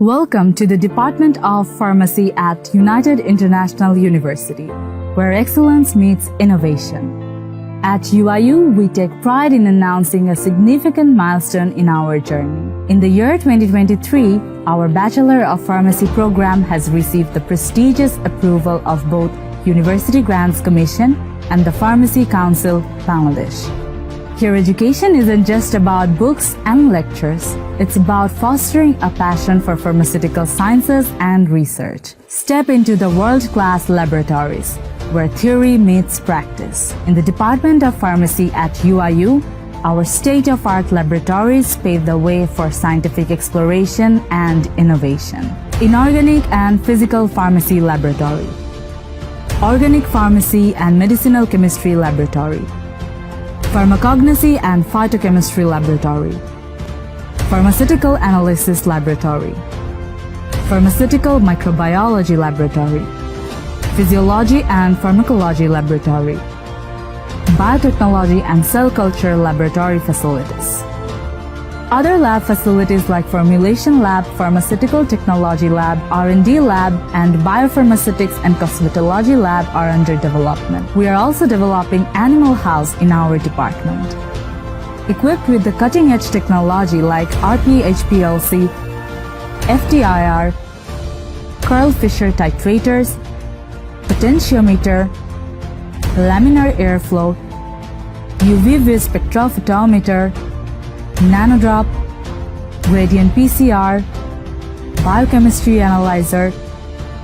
Welcome to the Department of Pharmacy at United International University, where excellence meets innovation. At UIU, we take pride in announcing a significant milestone in our journey. In the year 2023, our Bachelor of Pharmacy program has received the prestigious approval of both University Grants Commission and the Pharmacy Council, Bangladesh. Here, education isn't just about books and lectures. It's about fostering a passion for pharmaceutical sciences and research. Step into the world-class laboratories, where theory meets practice. In the Department of Pharmacy at UIU, our state-of-art laboratories pave the way for scientific exploration and innovation. Inorganic and Physical Pharmacy Laboratory, Organic Pharmacy and Medicinal Chemistry Laboratory, Pharmacognosy and Phytochemistry Laboratory, Pharmaceutical Analysis Laboratory, Pharmaceutical Microbiology Laboratory, Physiology and Pharmacology Laboratory, Biotechnology and Cell Culture Laboratory facilities. Other lab facilities like Formulation Lab, Pharmaceutical Technology Lab, R&D Lab, and Biopharmaceutics and Cosmetology Lab are under development. We are also developing Animal House in our department. Equipped with the cutting-edge technology like RP-HPLC, FTIR, Karl-Fischer titrators, potentiometer, laminar airflow, UV-vis spectrophotometer, nanodrop, gradient PCR, biochemistry analyzer,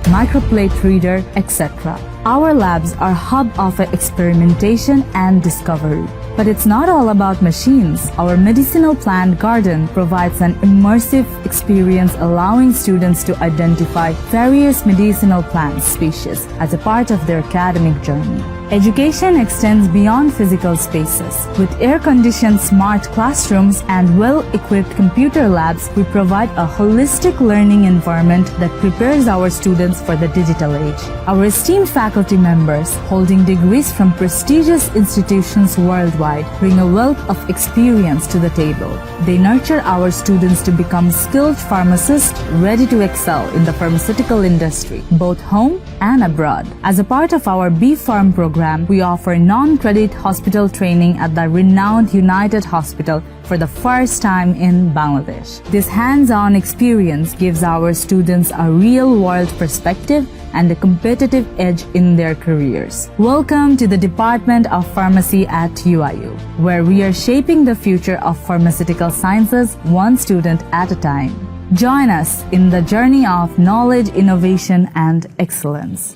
microplate reader, etc. Our labs are hub of experimentation and discovery. But it's not all about machines. Our medicinal plant garden provides an immersive experience allowing students to identify various medicinal plant species as a part of their academic journey. Education extends beyond physical spaces. With air-conditioned smart classrooms and well-equipped computer labs, we provide a holistic learning environment that prepares our students for the digital age. Our esteemed faculty members, holding degrees from prestigious institutions worldwide, bring a wealth of experience to the table. They nurture our students to become skilled pharmacists ready to excel in the pharmaceutical industry, both home and abroad. As a part of our B.Pharm program, we offer non-credit hospital training at the renowned United Hospital for the first time in Bangladesh. This hands-on experience gives our students a real-world perspective and a competitive edge in their careers. Welcome to the Department of Pharmacy at UIU, where we are shaping the future of pharmaceutical sciences one student at a time. Join us in the journey of knowledge, innovation, and excellence.